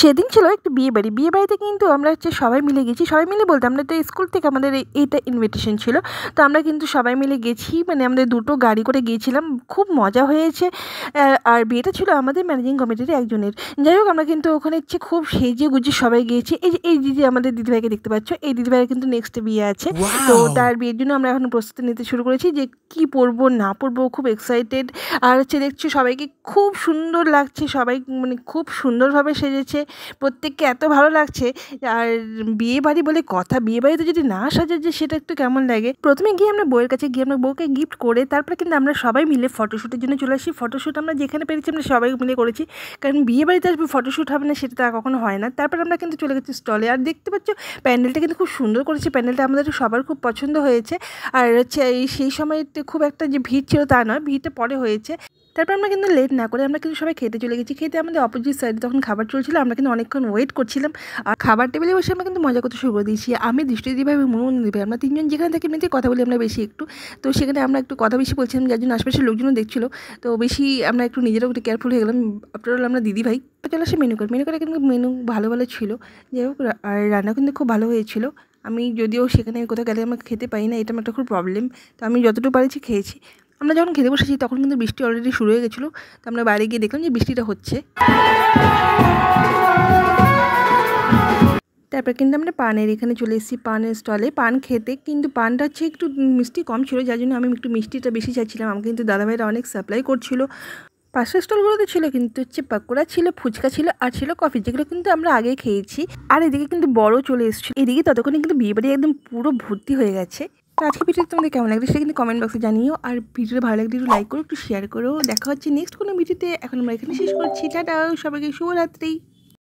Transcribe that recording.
সেদিন ছিল একটু বিয়ে বাড়িতে কিন্তু আমরা সবাই মিলে গেছি। সবাই মিলে বলতে আমরা তো স্কুল থেকে আমাদের এইটা ইনভিটেশন ছিল। তো আমরা কিন্তু সবাই মিলে গেছি, মানে আমাদের দুটো গাড়ি করে গিয়েছিলাম। খুব মজা হয়েছে। আর বিয়েটা ছিল আমাদের ম্যানেজিং কমিটির একজনের। যাই হোক, আমরা কিন্তু ওখানে খুব সেজে গুজে সবাই গিয়েছি। এই দিদি, আমাদের দিদিভাইকে দেখতে পাচ্ছ, এই দিদিভাইয়ের কিন্তু নেক্সট বিয়ে আছে। তো তার বিয়ের জন্য আমরা এখন প্রস্তুতি নিতে শুরু করেছি যে কি পরবো না পরবো, খুব এক্সাইটেড। আর দেখছি সবাইকে খুব সুন্দর লাগছে, সবাই মানে খুব সুন্দরভাবে সেজেছে, প্রত্যেককে এত ভালো লাগছে। আর বিয়ে বাড়ি বলে কথা, বিয়ে বাড়িতে যদি না সাজাচ্ছে সেটা একটু কেমন লাগে। প্রথমে গিয়ে আমরা বউয়ের কাছে গিয়ে আমরা বউকে গিফট করে তারপরে কিন্তু আমরা সবাই মিলে ফটোশ্যুটের জন্য চলে আসি। ফটোশ্যুট আমরা যেখানে পেরেছি আমরা সবাই মিলে করেছি, কারণ বিয়ে বাড়িতে আসবে ফটোশ্যুট হবে না সেটা তা কখনো হয় না। তারপর আমরা কিন্তু চলে গেছি স্টলে। আর দেখতে পাচ্ছ প্যান্ডেলটা কিন্তু খুব সুন্দর করেছে, প্যান্ডেলটা আমাদের সবার খুব পছন্দ হয়েছে। আর সেই সময়তে খুব একটা যে ভিড় ছিল তা নয়, ভিড়টা পরে হয়েছে। তারপর আমরা কিন্তু লেট না করে আমরা কিন্তু সবাই খেতে চলে গেছি। খেতে আমাদের অপোজিট সাইডে তখন খাবার চলছিল, আমরা কিন্তু অনেকক্ষণ ওয়েট করছিলাম। আর খাবার টেবিলে বসে আমরা কিন্তু মজা করতে শুরু করে দিয়েছি। আমি দৃষ্টি দিদিভাই এবং মনমোহন দিদিভাই, আমরা তিনজন যেখানে থাকি এমনিতে কথা বলি আমরা বেশি একটু। তো সেখানে আমরা একটু কথা বেশি বলছিলাম, যার জন্য আশপাশের লোকজনও দেখছিলো। তো বেশি আমরা একটু নিজেরাও একটু কেয়ারফুল হয়ে গেলাম। আফটার অল আমরা দিদিভাই। চলে আসে মেনু করে কিন্তু মেনু ভালো ভালো ছিল। যাই হোক, আর রান্না কিন্তু খুব ভালো হয়েছিল। আমি যদিও সেখানে কোথাও গেলে আমাকে খেতে পাই না, এটা আমার একটা খুব প্রবলেম। তো আমি যতটুকু পারেছি খেয়েছি। আমরা যখন খেতে বসেছি তখন কিন্তু বৃষ্টি অলরেডি শুরু হয়ে গেছিলো। তো আমরা বাইরে গিয়ে দেখলাম যে বৃষ্টিটা হচ্ছে। তারপর কিন্তু আমরা পানের এখানে চলে এসেছি, পানের স্টলে পান খেতে। কিন্তু পানটা একটু মিষ্টি কম ছিল, যার জন্য আমি একটু মিষ্টিটা বেশি চাইছিলাম। আমাকে কিন্তু দাদাভাইরা অনেক সাপ্লাই করছিল। পাশের স্টলগুলোতে ছিল কিন্তু পাকোড়া ছিল, ফুচকা ছিল, আর ছিল কফি, যেগুলো কিন্তু আমরা আগে খেয়েছি। আর এদিকে কিন্তু বড় চলে এসেছিল। এদিকে ততক্ষণে কিন্তু বিয়ে বাড়ি একদম পুরো ভর্তি হয়ে গেছে। তো আজকে ভিডিওটা তোমাদের কেমন লাগবে সেটা কিন্তু কমেন্ট বক্সে জানিও। আর ভিডিওটা ভালো লাগলে একটু লাইক করো, একটু শেয়ার করো। দেখা হচ্ছে নেক্সট কোনো ভিডিওতে। এখন আমরা এখানে শেষ করছি। টাটা, সবাইকে শুভরাত্রি।